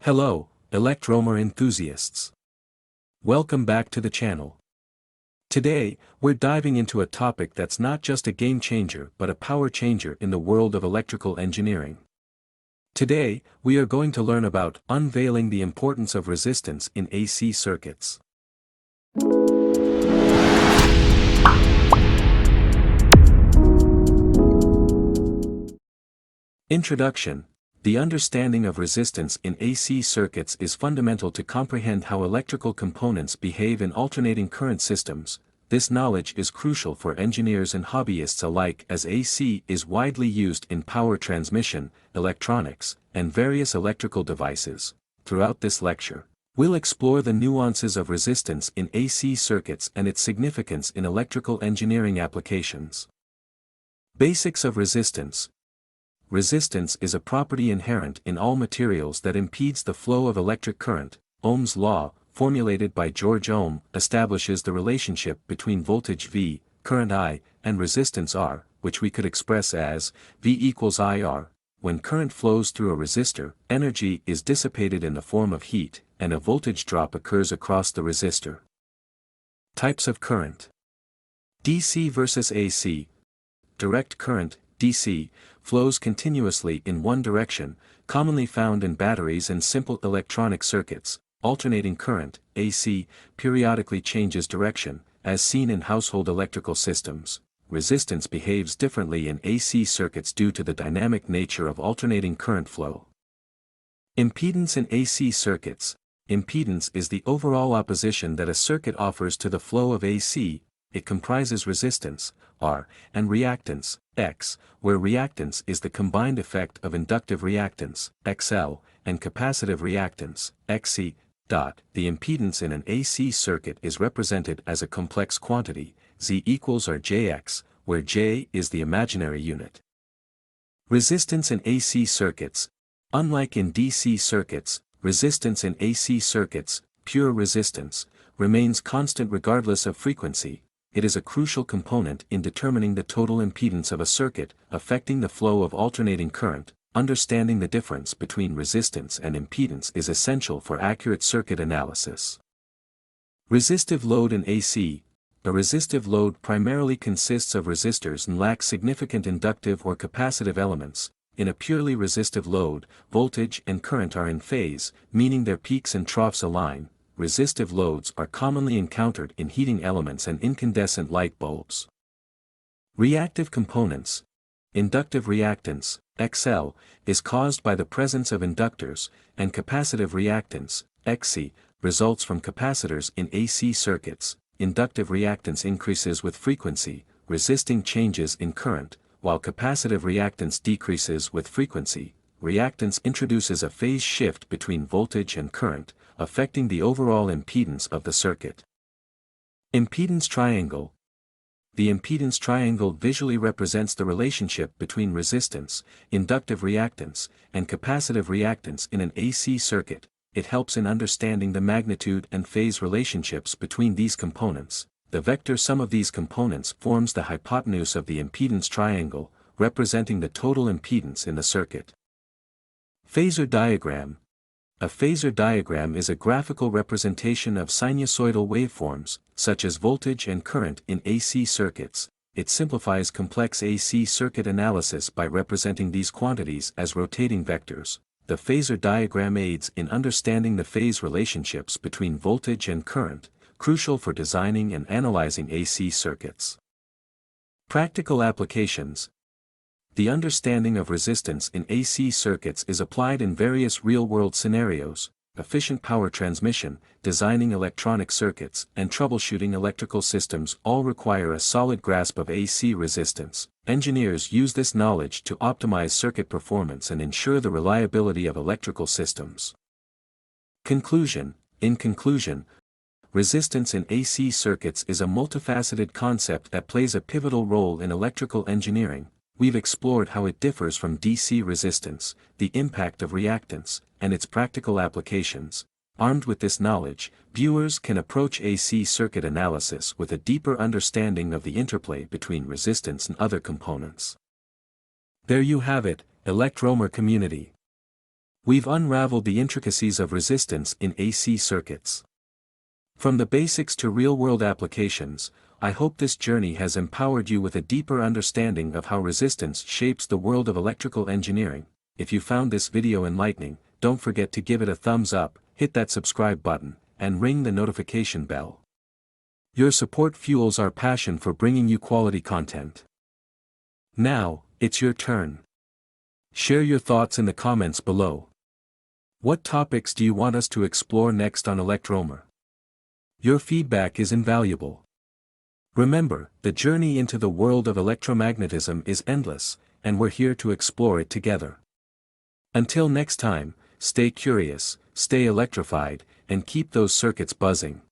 Hello, Electromer enthusiasts. Welcome back to the channel. Today, we're diving into a topic that's not just a game changer but a power changer in the world of electrical engineering. Today, we are going to learn about unveiling the importance of resistance in AC circuits. Introduction. The understanding of resistance in AC circuits is fundamental to comprehend how electrical components behave in alternating current systems. This knowledge is crucial for engineers and hobbyists alike as AC is widely used in power transmission, electronics, and various electrical devices. Throughout this lecture, we'll explore the nuances of resistance in AC circuits and its significance in electrical engineering applications. Basics of resistance. Resistance is a property inherent in all materials that impedes the flow of electric current. Ohm's law, formulated by George Ohm, establishes the relationship between voltage V, current I, and resistance R, which we could express as V equals IR. When current flows through a resistor, energy is dissipated in the form of heat, and a voltage drop occurs across the resistor. Types of current. DC versus AC. Direct current, DC, flows continuously in one direction, commonly found in batteries and simple electronic circuits. Alternating current, AC, periodically changes direction, as seen in household electrical systems. Resistance behaves differently in AC circuits due to the dynamic nature of alternating current flow. Impedance in AC circuits. Impedance is the overall opposition that a circuit offers to the flow of AC. It comprises resistance, R, and reactance, X, where reactance is the combined effect of inductive reactance, XL, and capacitive reactance, XC. The impedance in an AC circuit is represented as a complex quantity, Z equals R JX, where J is the imaginary unit. Resistance in AC circuits. Unlike in DC circuits, resistance in AC circuits, pure resistance, remains constant regardless of frequency. It is a crucial component in determining the total impedance of a circuit, affecting the flow of alternating current. Understanding the difference between resistance and impedance is essential for accurate circuit analysis. Resistive load in AC. A resistive load primarily consists of resistors and lacks significant inductive or capacitive elements. In a purely resistive load, voltage and current are in phase, meaning their peaks and troughs align. Resistive loads are commonly encountered in heating elements and incandescent light bulbs. Reactive components. Inductive reactance, XL, is caused by the presence of inductors, and capacitive reactance, XC, results from capacitors in AC circuits. Inductive reactance increases with frequency, resisting changes in current, while capacitive reactance decreases with frequency. Reactance introduces a phase shift between voltage and current, affecting the overall impedance of the circuit. Impedance triangle. The impedance triangle visually represents the relationship between resistance, inductive reactance, and capacitive reactance in an AC circuit. It helps in understanding the magnitude and phase relationships between these components. The vector sum of these components forms the hypotenuse of the impedance triangle, representing the total impedance in the circuit. Phasor diagram. A phasor diagram is a graphical representation of sinusoidal waveforms, such as voltage and current in AC circuits. It simplifies complex AC circuit analysis by representing these quantities as rotating vectors. The phasor diagram aids in understanding the phase relationships between voltage and current, crucial for designing and analyzing AC circuits. Practical applications. The understanding of resistance in AC circuits is applied in various real-world scenarios. Efficient power transmission, designing electronic circuits, and troubleshooting electrical systems all require a solid grasp of AC resistance. Engineers use this knowledge to optimize circuit performance and ensure the reliability of electrical systems. Conclusion. In conclusion, resistance in AC circuits is a multifaceted concept that plays a pivotal role in electrical engineering. We've explored how it differs from DC resistance, the impact of reactance, and its practical applications. Armed with this knowledge, viewers can approach AC circuit analysis with a deeper understanding of the interplay between resistance and other components. There you have it, Electromer community. We've unraveled the intricacies of resistance in AC circuits. From the basics to real-world applications, I hope this journey has empowered you with a deeper understanding of how resistance shapes the world of electrical engineering. If you found this video enlightening, don't forget to give it a thumbs up, hit that subscribe button, and ring the notification bell. Your support fuels our passion for bringing you quality content. Now, it's your turn. Share your thoughts in the comments below. What topics do you want us to explore next on Electromer? Your feedback is invaluable. Remember, the journey into the world of electromagnetism is endless, and we're here to explore it together. Until next time, stay curious, stay electrified, and keep those circuits buzzing.